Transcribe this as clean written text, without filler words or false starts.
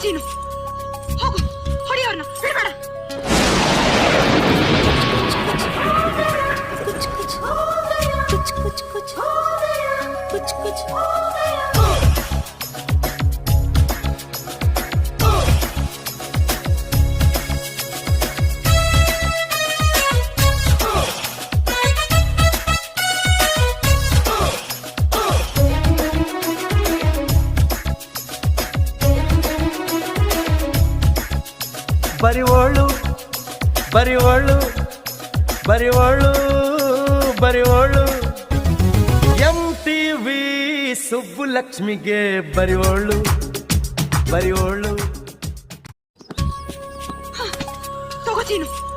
ಚೀನು, ಹೋಗು, ಹೊಡಿ ಅವ್ರನ್ನ, ಬಿಡಬೇಡ. ಬರಿವೋಳು ಬರಿವೋಳು ಬರಿವೋಳು ಬರಿವೋಳು MTV ಸುಬ್ಬುಲಕ್ಷ್ಮಿಗೆ ಬರಿವೋಳು ಬರಿವೋಳು. ತಗೋ ಚೀನು.